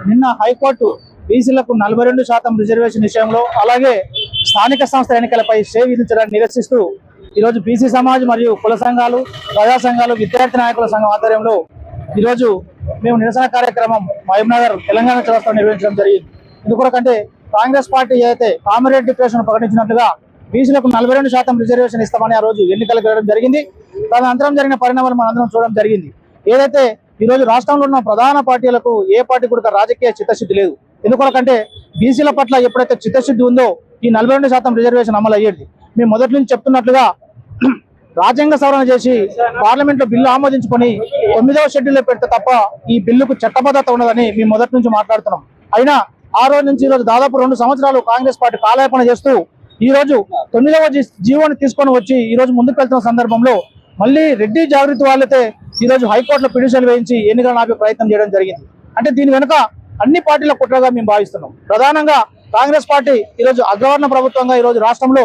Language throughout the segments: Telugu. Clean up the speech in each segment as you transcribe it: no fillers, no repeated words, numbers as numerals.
నిన్న హైకోర్టు బీసీలకు 42% రిజర్వేషన్ విషయంలో అలాగే స్థానిక సంస్థ ఎన్నికలపై స్టే విధించడాన్ని నిరసిస్తూ ఈరోజు బీసీ సమాజ్ మరియు కుల సంఘాలు, ప్రజా సంఘాలు, విద్యార్థి నాయకుల సంఘం ఆధ్వర్యంలో ఈరోజు మేము నిరసన కార్యక్రమం మహబూబ్నగర్ తెలంగాణ చౌరస్తాలో నిర్వహించడం జరిగింది. ఎందుకంటే కాంగ్రెస్ పార్టీ అయితే కామరేడ్ డిక్లరేషన్ ప్రకటించినట్లుగా బీసీలకు 42% రిజర్వేషన్ ఇస్తామని ఆ రోజు ఎన్నికలకు వెళ్ళడం జరిగింది. తదనంతరం జరిగిన పరిణామాలు మనందరం చూడడం జరిగింది. ఏదైతే ఈరోజు రాష్ట్రంలో ఉన్న ప్రధాన పార్టీలకు ఏ పార్టీ కూడా రాజకీయ చిత్తశుద్ధి లేదు. ఎందుకంటే బీసీల పట్ల ఎప్పుడైతే చిత్తశుద్ధి ఉందో ఈ 42% రిజర్వేషన్ అమలు అయ్యేది. మేము మొదటి నుంచి చెప్తున్నట్లుగా రాజ్యాంగ సవరణ చేసి పార్లమెంట్ లో బిల్లు ఆమోదించుకొని 9వ షెడ్యూల్లో పెడితే తప్ప ఈ బిల్లుకు చట్టబద్ధత ఉండదని మేము మొదటి నుంచి మాట్లాడుతున్నాం. అయినా ఆ రోజు నుంచి ఈరోజు దాదాపు 2 సంవత్సరాలు కాంగ్రెస్ పార్టీ కాలయాపన చేస్తూ ఈ రోజు 9వ జీవోని తీసుకొని వచ్చి ఈ రోజు ముందుకు వెళ్తున్న సందర్భంలో మళ్ళీ రెడ్డి జాగృతి వాళ్ళైతే ఈ రోజు హైకోర్టులో పిటిషన్ వేయించి ఎన్నికలు ఆపే ప్రయత్నం చేయడం జరిగింది. అంటే దీని వెనుక అన్ని పార్టీల కుట్రగా మేము భావిస్తున్నాం. ప్రధానంగా కాంగ్రెస్ పార్టీ ఈరోజు అగ్రవర్ణ ప్రభుత్వంగా ఈరోజు రాష్ట్రంలో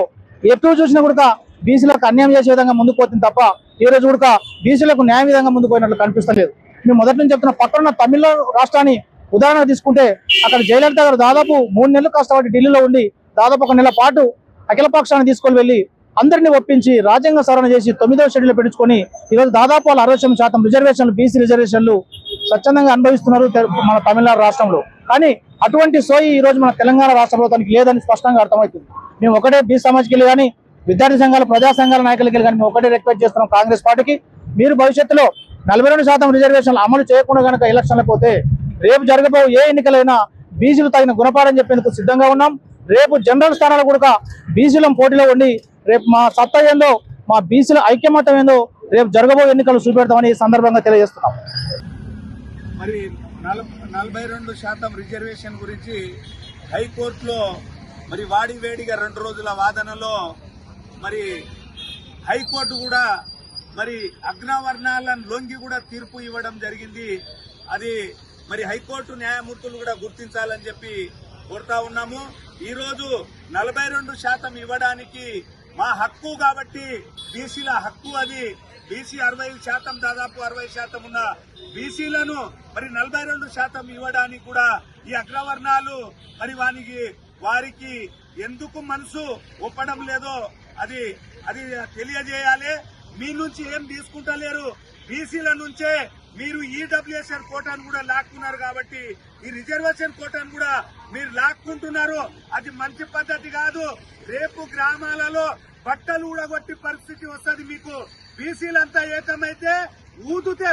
ఎప్పుడు చూసినా కూడా బీసీలకు అన్యాయం చేసే విధంగా ముందుకు పోతుంది తప్ప ఈ రోజు కూడా బీసీలకు న్యాయ విధంగా ముందుకు పోయినట్లు కనిపిస్తలేదు. మేము మొదటి నుంచి చెప్తున్న పక్కన తమిళనాడు రాష్ట్రాన్ని ఉదాహరణ తీసుకుంటే అక్కడ జయలలిత గారు దాదాపు 3 నెలలు కష్టపడి ఢిల్లీలో ఉండి దాదాపు 1 నెల పాటు అఖిలపక్షాన్ని తీసుకొని వెళ్ళి అందరినీ ఒప్పించి రాజ్యాంగ సవరణ చేసి 9వ షెడ్యూల్ పెట్టుకొని ఈరోజు దాదాపు వాళ్ళు 60% రిజర్వేషన్లు బీసీ రిజర్వేషన్లు స్వచ్ఛందంగా అనుభవిస్తున్నారు మన తమిళనాడు రాష్ట్రంలో. కానీ అటువంటి సోయి ఈ రోజు మన తెలంగాణ రాష్ట్రంలో తనకి లేదని స్పష్టంగా అర్థమవుతుంది. మేము ఒకటే బీసీ సమాజ్కి వెళ్ళి కానీ విద్యార్థి సంఘాలు, ప్రజా సంఘాల నాయకులకి వెళ్ళి కానీ మేము ఒకటే రిక్వెస్ట్ చేస్తున్నాం కాంగ్రెస్ పార్టీకి, మీరు భవిష్యత్తులో 42% రిజర్వేషన్లు అమలు చేయకుండా కనుక ఎలక్షన్లకు పోతే రేపు జరగబో ఏ ఎన్నికలైనా బీసీలు తగిన గుణపాఠం చెప్పేందుకు సిద్ధంగా ఉన్నాం. రేపు జనరల్ స్థానాలు కూడా బీసీలం పోటీలో ఉండి రేపు మా సత్తా ఏందో, మా బీసీల ఐక్యమత్యం ఏందో రేపు జరగబో ఎన్నికలు చూపెడతామని ఈ సందర్భంగా తెలియజేస్తున్నాం. మరి 42% రిజర్వేషన్ గురించి హైకోర్టులో మరి వాడివేడిగా 2 రోజుల వాదనలో మరి హైకోర్టు కూడా మరి అగ్రవర్ణాలను లొంగి కూడా తీర్పు ఇవ్వడం జరిగింది. అది మరి హైకోర్టు న్యాయమూర్తులు కూడా గుర్తించాలని చెప్పి కోరుతా ఉన్నాము. ఈ రోజు 42% ఇవ్వడానికి మా హక్కు కాబట్టి బీసీల హక్కు అది. బీసీ 60% దాదాపు 60% ఉన్న బీసీలను మరి 42% ఇవ్వడానికి కూడా ఈ అగ్రవర్ణాలు మరి వారికి ఎందుకు మనసు ఒప్పడం లేదో అది తెలియజేయాలి. మీ నుంచి ఏం తీసుకుంటలేరు, బీసీల నుంచే మీరు ఈడబ్ల్యూఎస్ఎన్ కోటాను కూడా లాక్కున్నారు కాబట్టి ఈ రిజర్వేషన్ కోటాను కూడా మీరు లాక్కుంటున్నారు. అది మంచి పద్ధతి కాదు. రేపు గ్రామాలలో బట్టలు ఊడగొట్టి పరిస్థితి వస్తుంది. మీకు బీసీలంతా ఏకమైతే ఊదుతే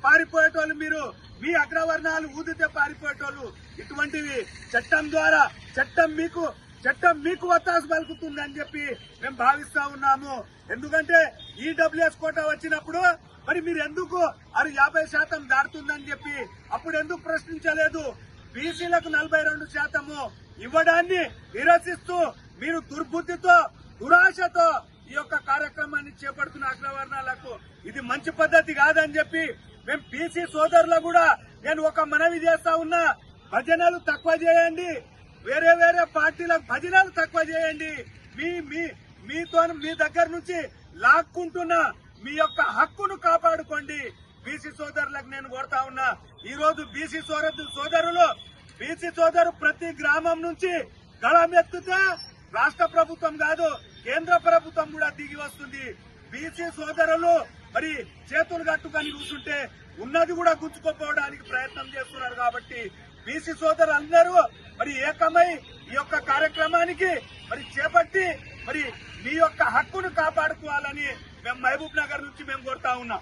పారిపోయేటోళ్ళు మీరు, మీ అగ్రవర్ణాలు ఊదితే పారిపోయేటోళ్ళు. ఇటువంటివి చట్టం ద్వారా చట్టం మీకు వత్తాసు పలుకుతుందని చెప్పి మేము భావిస్తా ఉన్నాము. ఎందుకంటే ఈడబ్ల్యూఎస్ కోటా వచ్చినప్పుడు మరి మీరు ఎందుకు 50% దాటుతుందని చెప్పి అప్పుడు ఎందుకు ప్రశ్నించలేదు? బీసీలకు 42% ఇవ్వడాన్ని నిరసిస్తూ మీరు దుర్బుద్ధితో, దురాశతో ఈ యొక్క కార్యక్రమాన్ని చేపడుతున్న అగ్రవర్ణాలకు ఇది మంచి పద్ధతి కాదని చెప్పి మేము బీసీ సోదరులు కూడా నేను ఒక మనవి చేస్తా ఉన్నా. భజనలు తక్కువ చేయండి, వేరే పార్టీలకు భజనలు తక్కువ చేయండి. మీ దగ్గర నుంచి లాక్కుంటున్న మీ యొక్క హక్కును కాపాడుకోండి. బీసీ సోదరులకు నేను కోరుతా ఉన్నా. ఈ రోజు బీసీ సోదరు ప్రతి గ్రామం నుంచి గళమెత్తితే రాష్ట్ర ప్రభుత్వం కాదు కేంద్ర ప్రభుత్వం కూడా దిగి వస్తుంది. బీసీ సోదరులు మరి చేతులు కట్టుకొని కూర్చుంటే ఉన్నది కూడా గుంజుకోపోవడానికి ప్రయత్నం చేస్తున్నారు. కాబట్టి బీసీ సోదరులందరూ మరి ఏకమై ఈ యొక్క కార్యక్రమానికి మరి చేపట్టి మరి మీ యొక్క హక్కును కాపాడుకోవాలని మేము మహబూబ్ నగర్ నుంచి మేము కోరుతా ఉన్నాం.